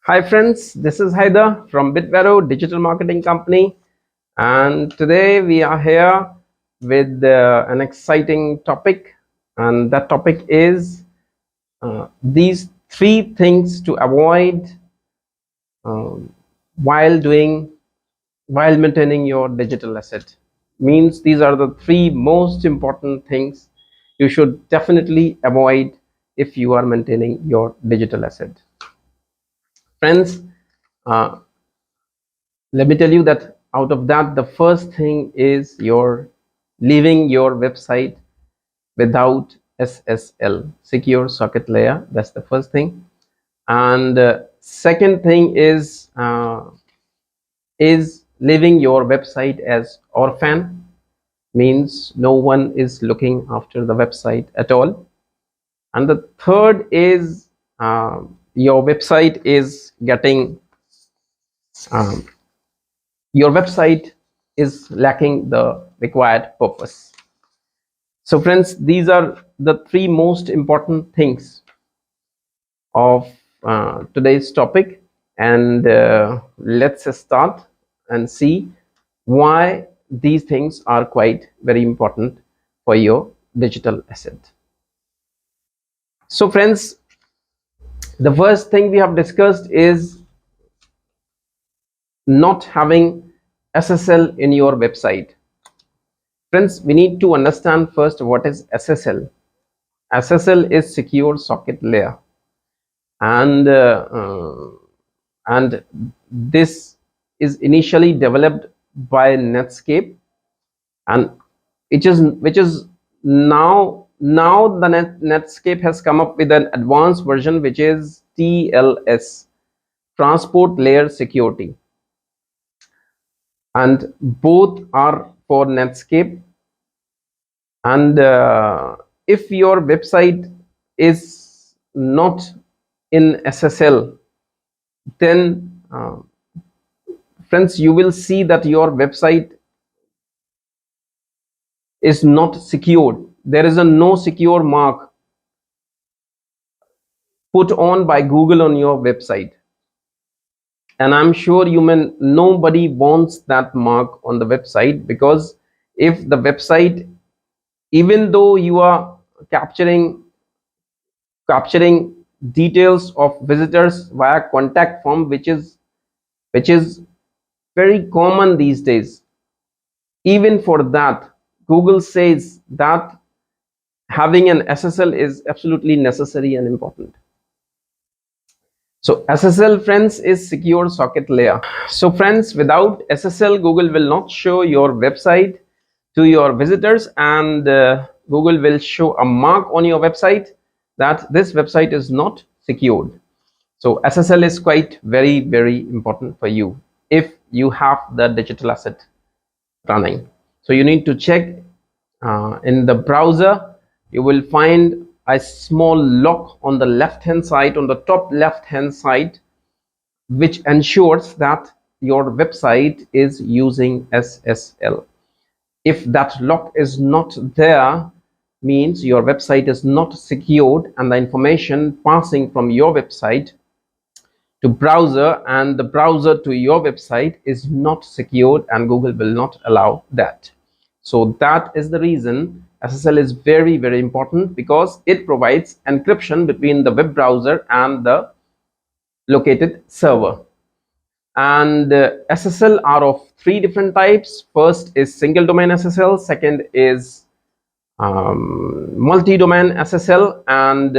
Hi friends, this is Haider from Bitvero Digital Marketing Company, and today we are here with an exciting topic, and that topic is these three things to avoid um, while maintaining your digital asset. Means these are the three most important things you should definitely avoid if you are maintaining your digital asset. Friends, uh, let me tell you that out of that, the first thing is your leaving your website without SSL, secure socket layer. That's the first thing. And second thing is leaving your website as orphan, means no one is looking after the website at all. And the third is your website is getting um, your website is lacking the required purpose. So friends, these are the three most important things of today's topic, and let's start and see why these things are quite very important for your digital asset. So friends, the first thing we have discussed is not having SSL in your website. Friends, we need to understand first what is SSL. SSL is secure socket layer, and and this is initially developed by Netscape, and which is now the Netscape has come up with an advanced version which is TLS, transport layer security, and both are for Netscape. And if your website is not in SSL, then friends, you will see that your website is not secured. There is a no secure mark put on by Google on your website, and I'm sure nobody wants that mark on the website, because if the website, even though you are capturing details of visitors via contact form, which is very common these days, even for that Google says that having an SSL is absolutely necessary and important. So SSL, friends, is secure socket layer. So friends, without SSL, Google will not show your website to your visitors, and Google will show a mark on your website that this website is not secured. So SSL is quite very important for you if you have the digital asset running. So you need to check in the browser. You will find a small lock on the left hand side, on the top left hand side, which ensures that your website is using SSL. If that lock is not there, means your website is not secured, and the information passing from your website to browser and the browser to your website is not secured, and Google will not allow that. So that is the reason SSL is very important, because it provides encryption between the web browser and the located server. And SSL are of three different types. First is single domain SSL, second is multi-domain SSL, and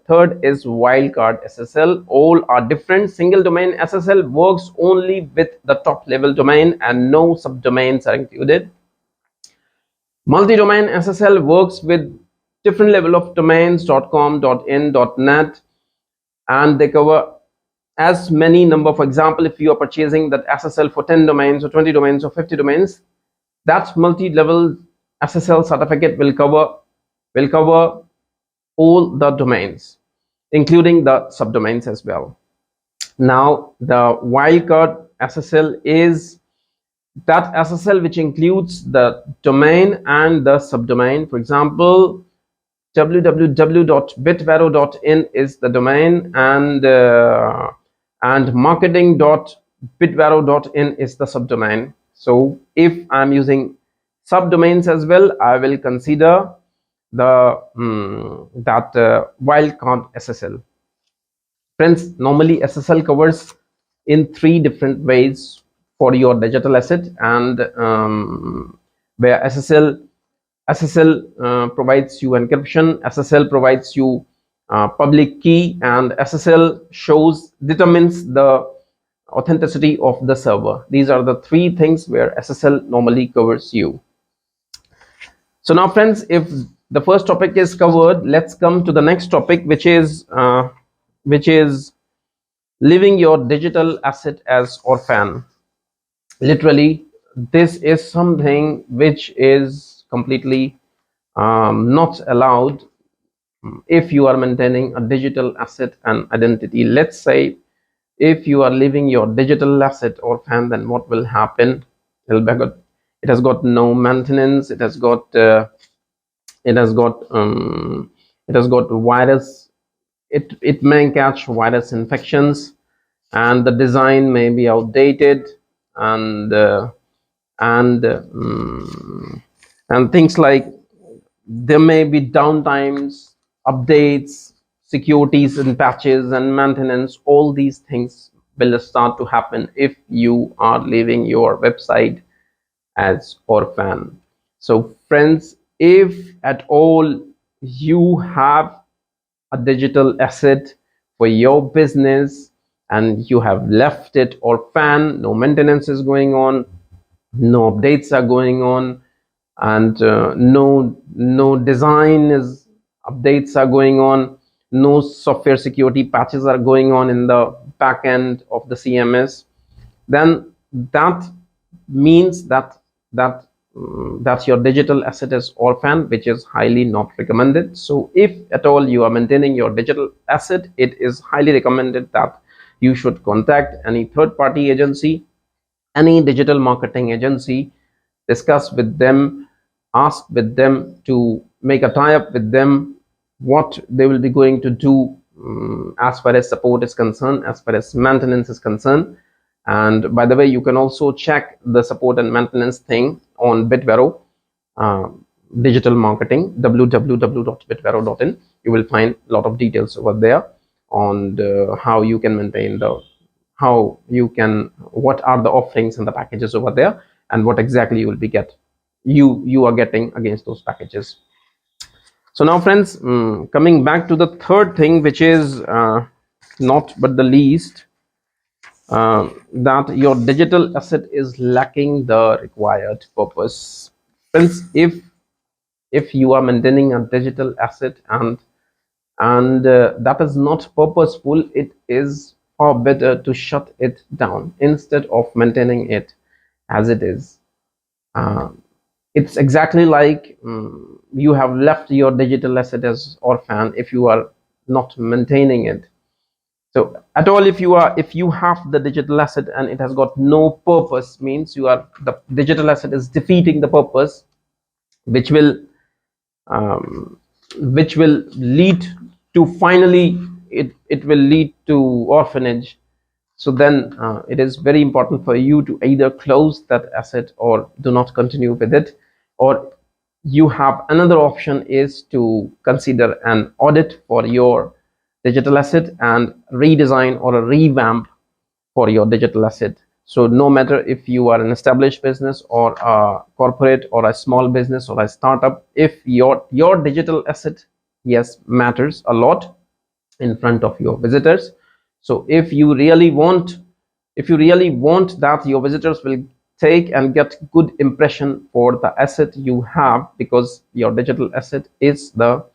third is wildcard SSL. All are different. Single domain SSL works only with the top level domain and no subdomains are included. Multi-domain SSL works with different level of domains, .com, .in, .net, and they cover as many number. For example, if you are purchasing that SSL for 10 domains or 20 domains or 50 domains, that multi-level SSL certificate will cover all the domains, including the subdomains as well. Now the wildcard SSL is that SSL which includes the domain and the subdomain. For example, www.bitvero.in is the domain, and and marketing.bitbarrow.in is the subdomain. So if I'm using subdomains as well, I will consider the that wildcard SSL. Friends, normally SSL covers in three different ways for your digital asset, and where SSL provides you encryption, SSL provides you public key, and SSL determines the authenticity of the server. These are the three things where SSL normally covers you. So now, friends, if the first topic is covered, let's come to the next topic, which is leaving your digital asset as orphan. Literally, this is something which is completely not allowed if you are maintaining a digital asset and identity. Let's say if you are leaving your digital asset orphan, then what will happen? It has got no maintenance. It has got virus. It may catch virus infections, and the design may be outdated, and and things like there may be downtimes, updates, securities and patches and maintenance. All these things will start to happen if you are leaving your website as orphan. So friends, if at all you have a digital asset for your business and you have left it orphan, no maintenance is going on, no updates are going on, and no design is updates are going on, no software security patches are going on in the back end of the CMS, then that means that your digital asset is orphan, which is highly not recommended. So if at all you are maintaining your digital asset, it is highly recommended that you should contact any third party agency, any digital marketing agency, discuss with them, ask with them to make a tie-up with them, what they will be going to do as far as support is concerned, as far as maintenance is concerned. And by the way, you can also check the support and maintenance thing on Bitbarrow uh, digital marketing, www.bitbarrow.in. You will find a lot of details over there on how you can maintain what are the offerings and the packages over there, and what exactly you will be you are getting against those packages. So now, friends, coming back to the third thing, which is not but the least, that your digital asset is lacking the required purpose. Friends, if you are maintaining a digital asset and that is not purposeful, it is far better to shut it down instead of maintaining it as it is. uh, it's exactly like you have left your digital asset as orphan if you are not maintaining it. So at all, if you have the digital asset and it has got no purpose, means the digital asset is defeating the purpose, which will um, which will lead to finally it will lead to orphanage. So then it is very important for you to either close that asset or do not continue with it, or you have another option is to consider an audit for your digital asset and redesign or a revamp for your digital asset. So no matter if you are an established business or a corporate or a small business or a startup, if your digital asset, yes, matters a lot in front of your visitors. So if you really want that your visitors will take and get good impression for the asset you have, because your digital asset is the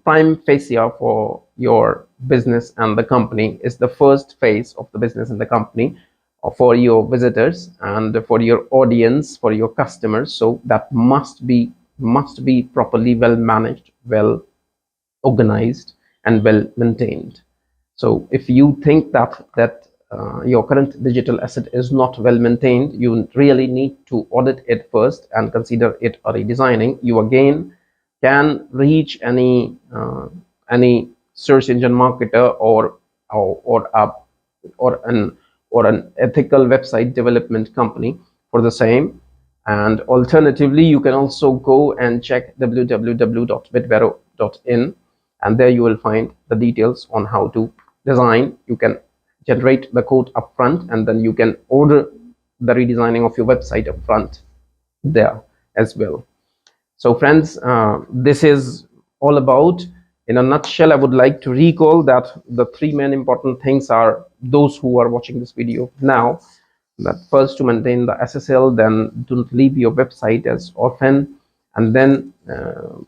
prime fascia for your business, and the company is the first phase of the business and the company for your visitors and for your audience, for your customers. So that must be properly well managed, well organized, and well maintained. So if you think that your current digital asset is not well maintained, you really need to audit it first and consider it a redesigning. You again can reach any search engine marketer or or an or an ethical website development company for the same. And alternatively, you can also go and check www.bitvero.in, and there you will find the details on how to design. You can generate the code upfront, and then you can order the redesigning of your website upfront there as well. So friends, this is all about, in a nutshell. I would like to recall that the three main important things are, those who are watching this video now, that first, to maintain the SSL, then don't leave your website as orphan, and then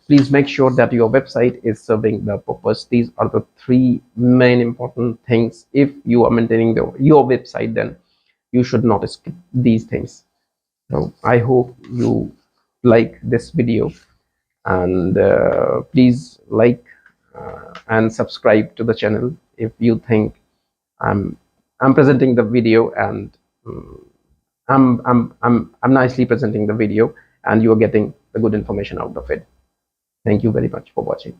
please make sure that your website is serving the purpose. These are the three main important things. If you are maintaining your website, then you should not skip these things. So I hope you like this video, and please like and subscribe to the channel if you think I'm presenting the video, and I'm nicely presenting the video, and you are getting the good information out of it. Thank you very much for watching.